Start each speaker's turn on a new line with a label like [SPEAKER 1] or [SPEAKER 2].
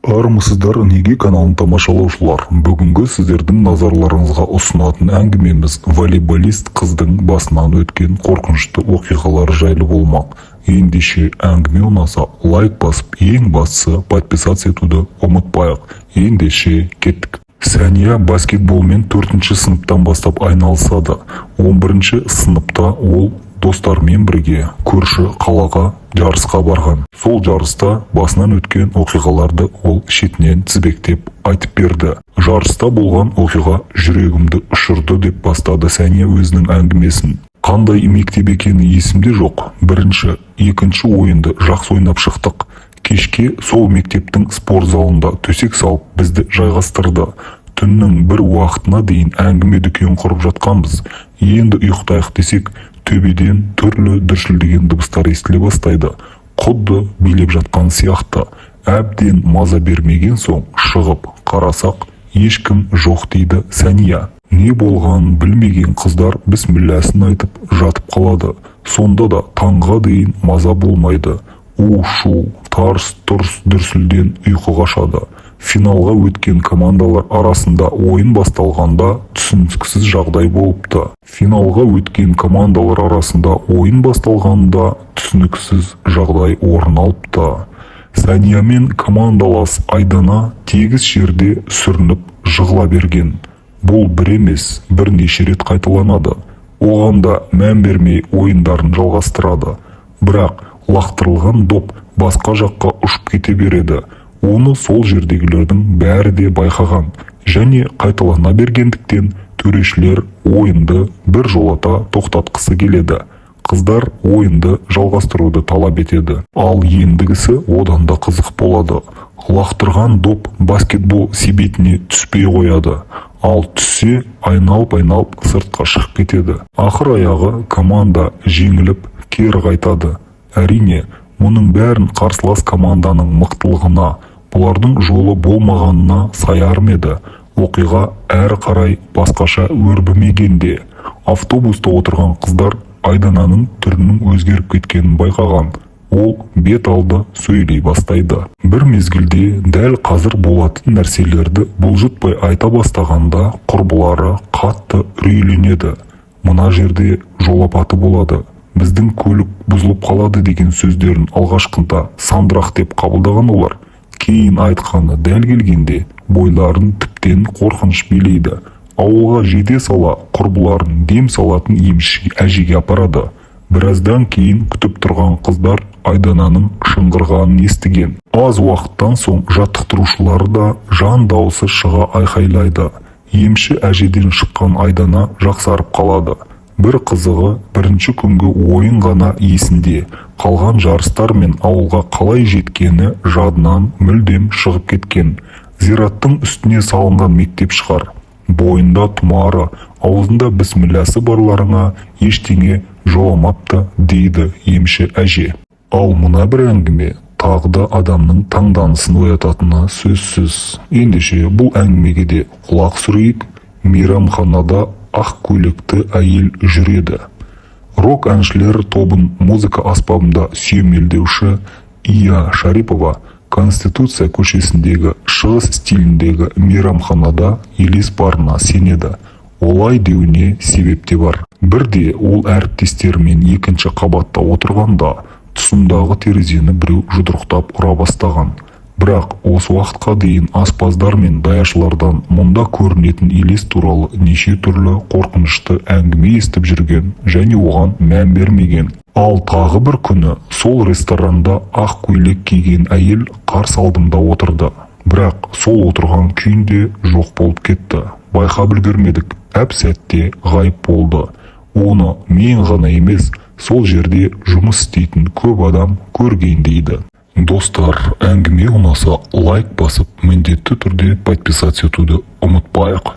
[SPEAKER 1] Армысыздар неге каналын тамашалаушылар. Бүгінгі сіздердің назарларыңызға ұсынатын әңгімеміз волейболист қыздың басынан өткен қорқынышты оқиғалар жайлы болмақ. Ендеше әңгіме ұнаса лайк басып, ең бастысы подписация етуді ұмытпайық. Ендеше кеттік. Сәния баскетболмен 4-ші сыныптан бастап айналысады. 11-ші сыныпта ол достармен бірге көрші қалаға жарысқа барған. Сол жарыста басынан өткен оқиғаларды ол шетінен тізбектеп айтып берді. Жарыста болған оқиға жүрегімді ұшырды деп бастады Сәния өзінің әңгімесін. Қандай мектеп екені есімде жоқ. Бірінші, екінші ойынды жақсы ойнап шықтық. Кешке сол мектептің спорт залында төсек салып бізді жайғастырды. Түннің бір уақытына дейін әңгіме дүкен құрып жатқанбыз. Енді ұйықтайық десек, төбеден түрлі дүрсілдеген дыбыстар естіле бастайды. Құдды билеп жатқан сияқты. Әбден маза бермеген соң шығып қарасақ, ешкім жоқ дейді Сәния. Не болғанын білмеген қыздар бісмілләсін айтып жатып қалады. Сонда да таңға дейін маза болмайды. У-шу, тарс-тұрс дүрсілден ұйқы қашады. Финалға өткен командалар арасында ойын басталғанда түсініксіз жағдай болыпты. орын алыпты. Сәниямен командалас Айдана тегіс жерде сүрініп жығыла берген. Бұл бір емес, бірнеше рет қайталанады. Оғанда мән бермей ойындарын жалғастырады. Бірақ лақтырылған доп басқа жаққа ұшып кете береді. Оны сол жердегілердің бәрі де байқаған. Және қайталана бергендіктен төрешілер ойынды бір жолата тоқтатқысы келеді. Қыздар ойынды жалғастыруды талап етеді. Ал ендігісі одан да қызық болады. Лақтырған доп баскетбол себетіне түспей қояды. Ал түссе айналып сыртқа шығып кетеді. Ақыр аяғы команда жеңіліп кері қайтады. Әрине, мұның бәрін қарсылас команданың мықтылығына, бұлардың жолы болмағанына саярым еді. Оқиға әрі қарай басқаша өрбімегенде. Автобуста отырған қыздар Айдананың түрінің өзгеріп кеткенін байқаған. Ол бет алды сөйлей бастайды. Бір мезгілде дәл қазір болатын нәрселерді бұлжытпай айта бастағанда құрбылары қатты үрейленеді. Мына жерде жол апаты болады. Біздің көлік бұзылып қалады деген сөздерін алғашқында сандырақ деп қабылдаған олар. Кейін айтқаны дәл келгенде бойларын тіптен қорқыныш билейді. Ауылға жете сала құрбыларын дем салатын емші әжеге апарады. Біраздан кейін күтіп тұрған қыздар Айдананың шыңғырғанын естіген. Аз уақыттан соң жаттықтырушылары да жан дауысы шыға айқайлайды. Емші әжеден шыққан Айдана жақсарып қалады. Бір қызығы бірінші күнгі ойын ғана есінде. Қалған жарыстар мен ауылға қалай жеткені жадынан мүлдем шығып кеткен. Зираттың үстіне салынған мектеп шығар. Бойында тұмары, аузында бісмілләсі барларыңа ештеңе жоламапты дейді емші әже. Ал мына бір әңгіме тағы да адамның таңданысын оятатыны сөзсіз. Ендеше бұл әңгімеге де құлақ сүрейік. Мейрамханада ақ көйлекті әйел жүреді. Рок әншілер тобын музыка аспабында сүйемелдеуші Ия Шарипова Конституция көшесіндегі шығыс стиліндегі мейрамханада елес барына сенеді. Олай деуіне себеп те бар. Бірде ол әріптестерімен екінші қабатта отырғанда тұсындағы терезені біреу жұдырықтап ұра бастаған. Бірақ осы уақытқа дейін аспаздар мен даяшылардан мұнда көрінетін елес туралы неше түрлі қорқынышты әңгіме естіп жүрген және оған мән бермеген. Ал тағы бір күні сол ресторанда ақ көйлек киген әйел қарсы алдымда отырды. Бірақ сол отырған күйінде жоқ болып кетті. Байқап үлгермедік, әп-сәтте ғайып болды. Оны мен ғана емес, сол жерде жұмыс істейтін көп адам көрген дейді. Достар, әңгіме ұнаса лайк басып, міндетті түрде подписация етуді ұмытпайық.